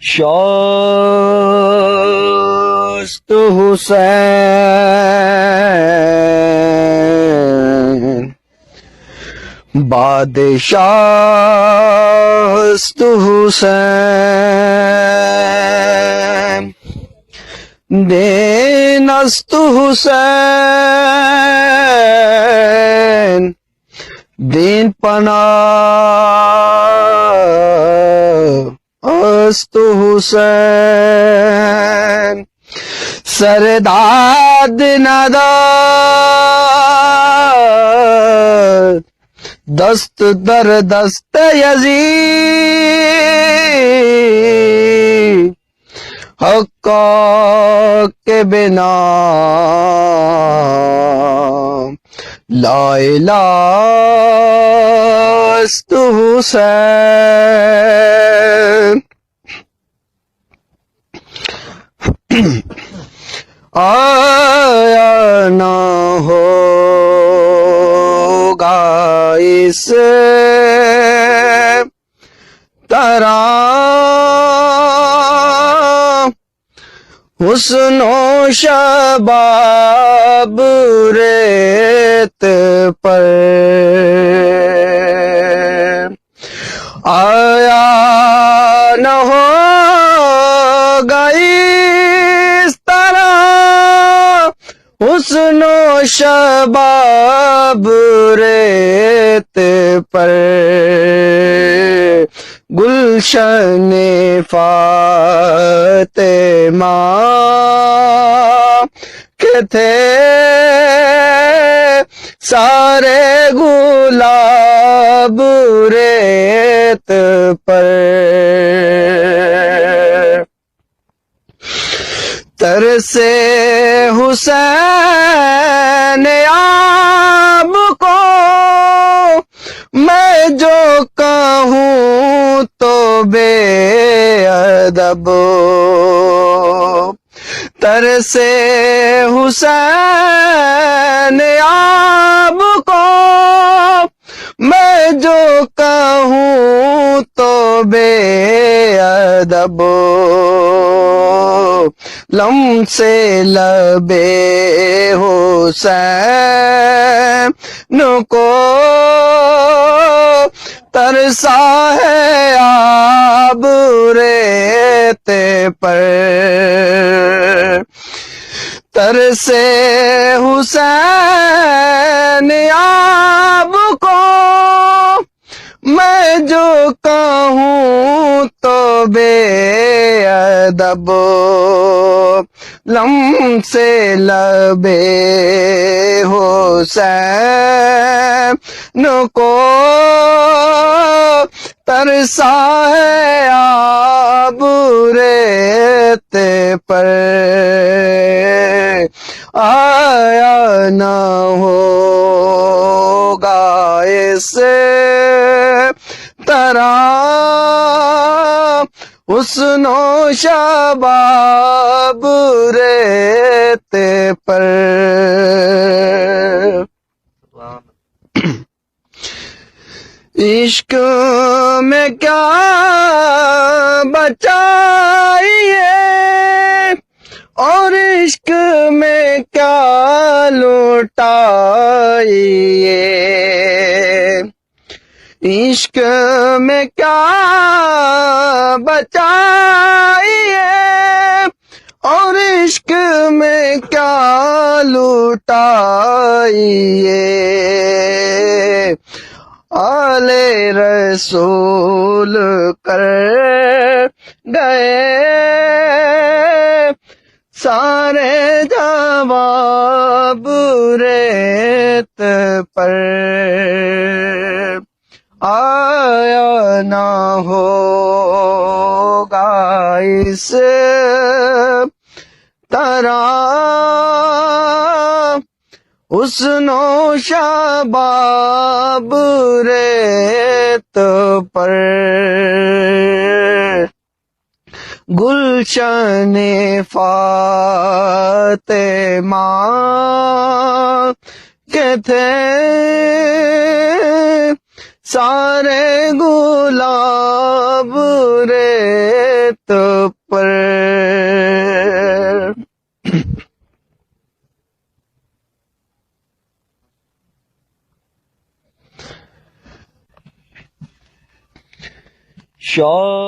شست حسین بادشاہست حسین دینست حسین دین پناہ است حسین سرداد نداد دست در دست یزید حقا کے بنا لا الہ است حسین آیا نہ ہوگا اس طرح حسن و شباب ریت پر آیا نہ ہوگا اس طرح حسن و شباب ریت پر گلشن فاطمہ کے تھے سارے گلاب ریت پر ترسے حسین آپ کو میں جو کہوں تو بے ادب ترسے حسین آپ کو میں جو کہوں تو بے ادب لم سے لبے حسین کو ترسا ہے آب ریت پر ترسے حسین آب کو میں جو کہوں تو بے ادب لم سے لبے حسین کو ترسا ہے آب ریت پر آیا نہ ہوگا اس طرح حسن و شباب ریت پر عشق میں کیا بچائیے اور عشق میں کیا لوٹائیے عشق میں کیا بچائیے اور عشق میں کیا لوٹائیے آل رسول کر گئے سارے جواب ریت پر آیا نہ ہوگا اس طرح حسن و شباب ریت پر گلشن فاطمہ کے تھے سارے گلاب ریت شاہ